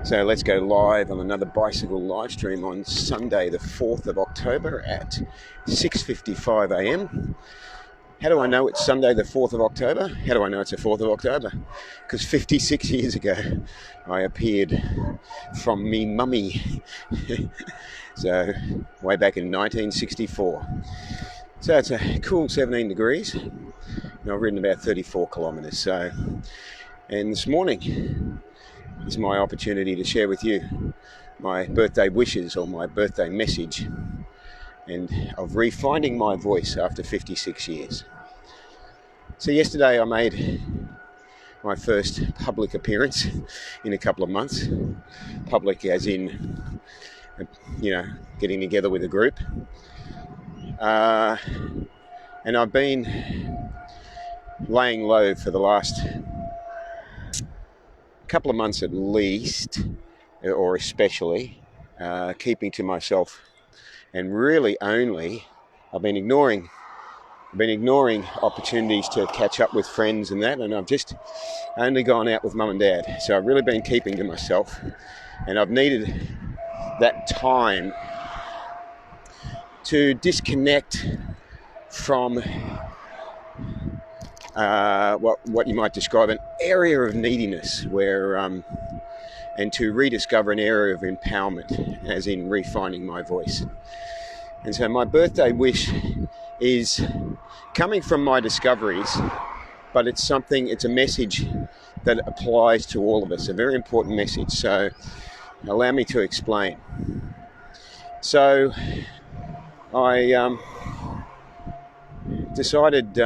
So let's go live on another bicycle live stream on Sunday the 4th of October at 6:55 a.m. How do I know it's Sunday the 4th of October? How do I know it's the 4th of October? Because 56 years ago I appeared from me mummy. So way back in 1964. So it's a cool 17 degrees. And I've ridden about 34 kilometres. So, and this morning is my opportunity to share with you my birthday wishes or my birthday message and of refinding my voice after 56 years. So yesterday I made my first public appearance in a couple of months. Public as in, getting together with a group. And I've been laying low for the last couple of months at least, or especially, keeping to myself, and really only I've been ignoring opportunities to catch up with friends and that, and I've just only gone out with mum and dad. So I've really been keeping to myself, and I've needed that time to disconnect from what you might describe an area of neediness, where and to rediscover an area of empowerment, as in refinding my voice. And so my birthday wish is coming from my discoveries, but it's a message that applies to all of us, a very important message. So allow me to explain. So I decided,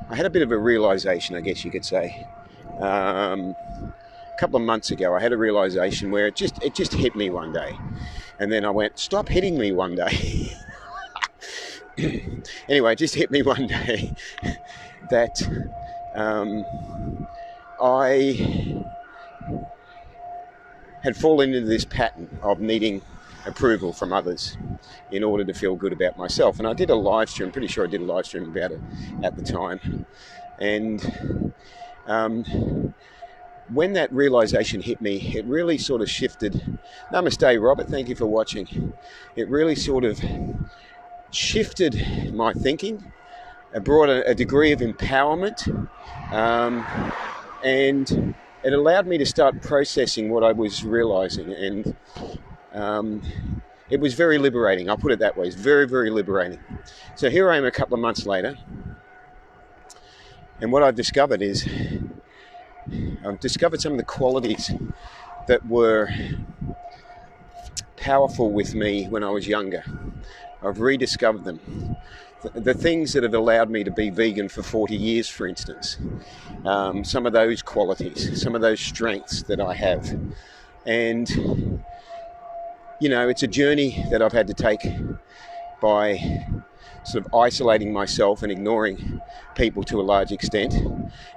I had a bit of a realization, I guess you could say. A couple of months ago, I had a realization where it just hit me one day. And then I went, stop hitting me one day. Anyway, it just hit me one day that I had fallen into this pattern of needing approval from others in order to feel good about myself. And I did a live stream, pretty sure I did a live stream about it at the time. And when that realization hit me, it really sort of shifted. Namaste, Robert, thank you for watching. It really sort of shifted my thinking. It brought a degree of empowerment, and it allowed me to start processing what I was realizing, and it was very liberating. I'll put it that way. It's very, very liberating. So here I am a couple of months later, and what I've discovered is I've discovered some of the qualities that were powerful with me when I was younger. I've rediscovered them. The things that have allowed me to be vegan for 40 years, for instance. Some of those qualities, some of those strengths that I have. And, it's a journey that I've had to take by sort of isolating myself and ignoring people to a large extent.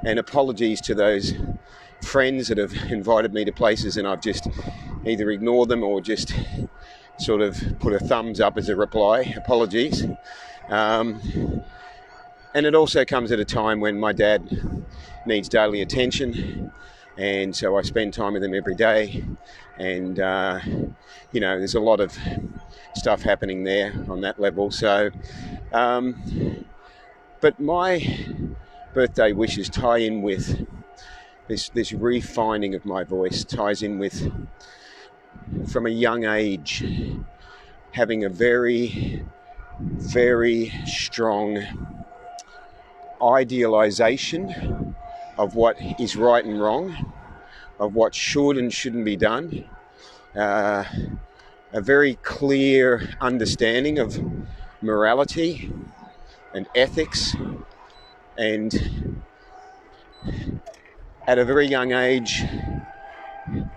And apologies to those friends that have invited me to places and I've just either ignored them or just sort of put a thumbs up as a reply. Apologies. And it also comes at a time when my dad needs daily attention, and so I spend time with him every day. And there's a lot of stuff happening there on that level. So but my birthday wishes tie in with this refining of my voice, ties in with, from a young age, having a very, very strong idealization of what is right and wrong, of what should and shouldn't be done, a very clear understanding of morality and ethics, and at a very young age,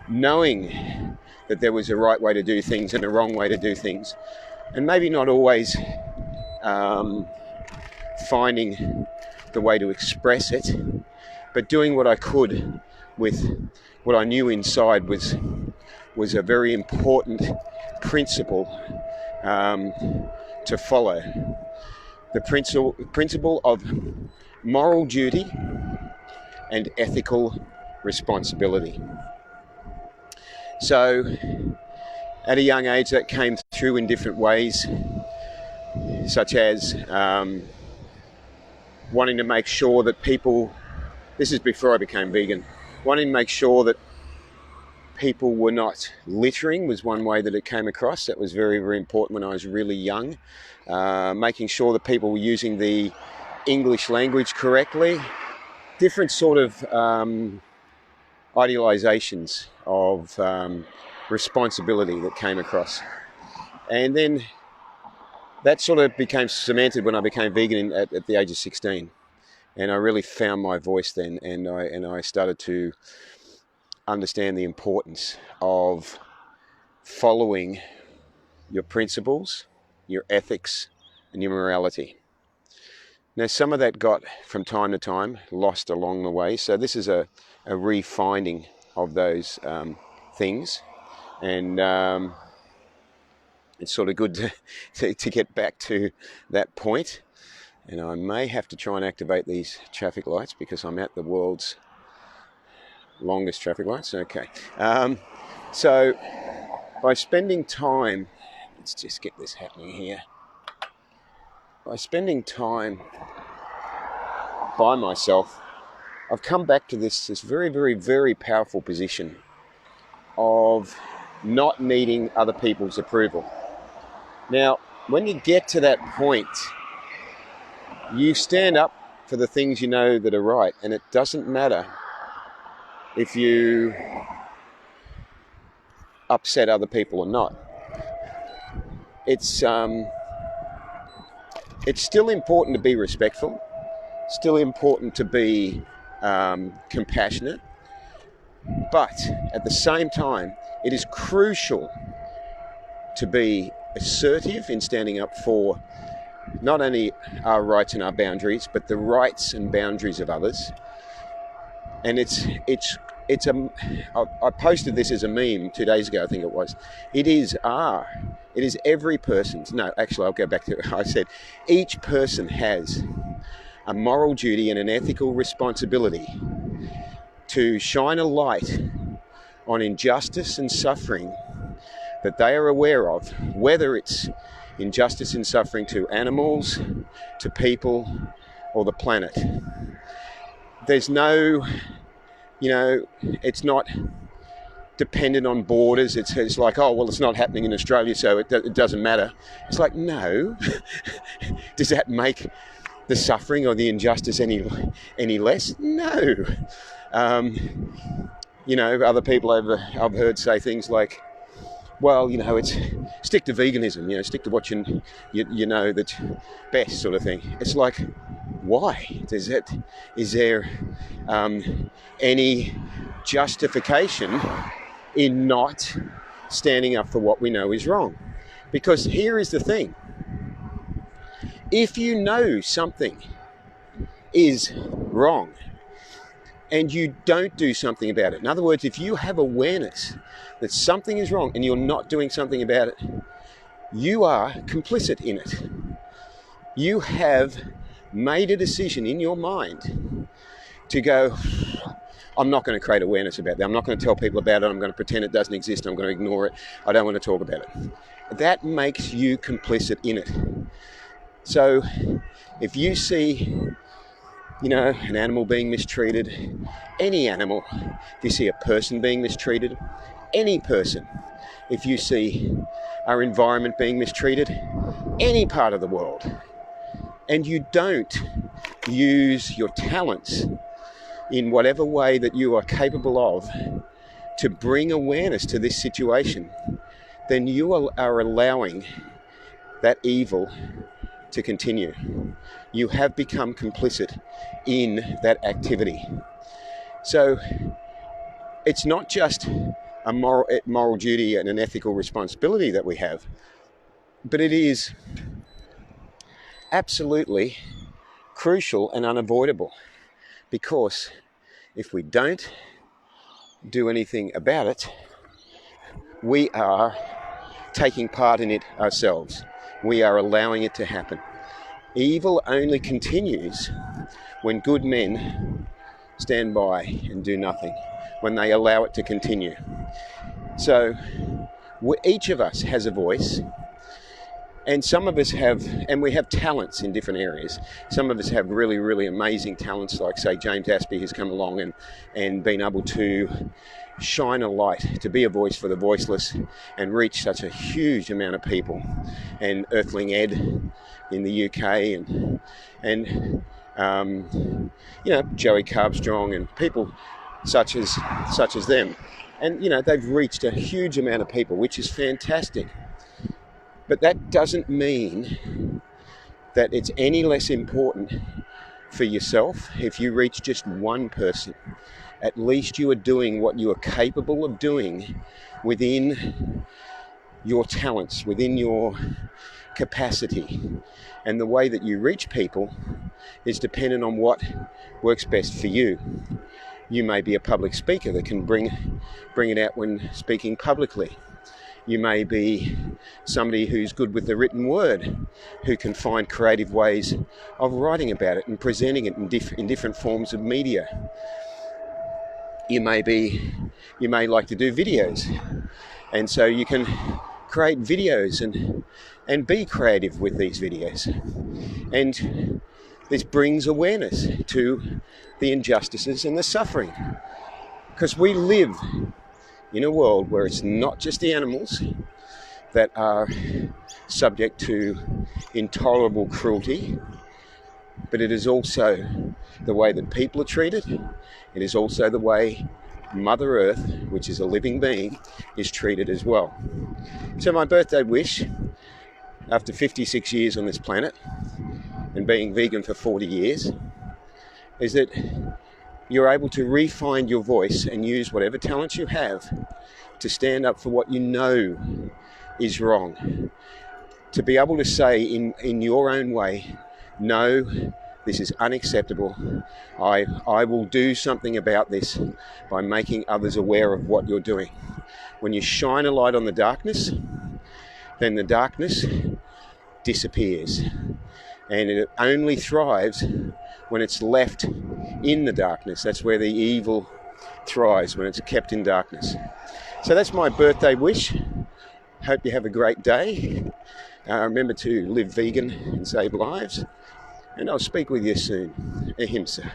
knowing that there was a right way to do things and a wrong way to do things, and maybe not always finding the way to express it, but doing what I could with what I knew inside was a very important principle to follow. The principle of moral duty and ethical responsibility. So at a young age that came through in different ways, such as wanting to make sure that people, this is before I became vegan, wanting to make sure that people were not littering was one way that it came across. That was very, very important when I was really young. Making sure that people were using the English language correctly. Different sort of idealizations of responsibility that came across. And then that sort of became cemented when I became vegan at the age of 16. And I really found my voice then, and I started to understand the importance of following your principles, your ethics, and your morality. Now, some of that got, from time to time, lost along the way. So this is a refinding of those things. And it's sort of good to get back to that point. And I may have to try and activate these traffic lights because I'm at the world's longest traffic lights. Okay. So by spending time, let's just get this happening here. By spending time by myself, I've come back to this very, very, very powerful position of not needing other people's approval. Now, when you get to that point, you stand up for the things you know that are right, and it doesn't matter if you upset other people or not. It's still important to be respectful, still important to be compassionate, but at the same time, it is crucial to be assertive in standing up for not only our rights and our boundaries, but the rights and boundaries of others. And I posted this as a meme 2 days ago, I think it was. It is every person's, no, actually I'll go back to it. I said, each person has a moral duty and an ethical responsibility to shine a light on injustice and suffering that they are aware of, whether it's injustice and suffering to animals, to people, or the planet. There's no, it's not dependent on borders. It's like, oh, well, it's not happening in Australia, so it doesn't matter. It's like, no. Does that make the suffering or the injustice any less? No. Other people I've heard say things like, well, it's stick to veganism, stick to what you know that's best, sort of thing. It's like, why? Is there any justification in not standing up for what we know is wrong? Because here is the thing. If you know something is wrong and you don't do something about it, in other words, if you have awareness that something is wrong and you're not doing something about it, you are complicit in it. You have made a decision in your mind to go, I'm not going to create awareness about that. I'm not going to tell people about it. I'm going to pretend it doesn't exist. I'm going to ignore it. I don't want to talk about it. That makes you complicit in it. So if you see, an animal being mistreated, any animal, if you see a person being mistreated, any person, if you see our environment being mistreated, any part of the world, and you don't use your talents in whatever way that you are capable of to bring awareness to this situation, then you are allowing that evil to continue. You have become complicit in that activity. So it's not just a moral duty and an ethical responsibility that we have, but it is absolutely crucial and unavoidable, because if we don't do anything about it, we are taking part in it ourselves. We are allowing it to happen. Evil only continues when good men stand by and do nothing, when they allow it to continue. So each of us has a voice, and some of us have, and we have talents in different areas. Some of us have really, really amazing talents, like say James Aspey has come along and been able to shine a light, to be a voice for the voiceless and reach such a huge amount of people. And Earthling Ed in the UK and Joey Carbstrong and people such as them. And, they've reached a huge amount of people, which is fantastic. But that doesn't mean that it's any less important for yourself if you reach just one person. At least you are doing what you are capable of doing within your talents, within your capacity. And the way that you reach people is dependent on what works best for you. You may be a public speaker that can bring it out when speaking publicly. You may be somebody who's good with the written word, who can find creative ways of writing about it and presenting it in different forms of media. You may like to do videos, and so you can create videos and be creative with these videos. And this brings awareness to the injustices and the suffering, because we live in a world where it's not just the animals that are subject to intolerable cruelty, but it is also the way that people are treated. It is also the way Mother Earth, which is a living being, is treated as well. So my birthday wish, after 56 years on this planet and being vegan for 40 years, is that you're able to refine your voice and use whatever talents you have to stand up for what you know is wrong. To be able to say in your own way, no, this is unacceptable. I will do something about this by making others aware of what you're doing. When you shine a light on the darkness, then the darkness disappears. And it only thrives when it's left in the darkness. That's where the evil thrives, when it's kept in darkness. So that's my birthday wish. Hope you have a great day. Remember to live vegan and save lives. And I'll speak with you soon. Ahimsa.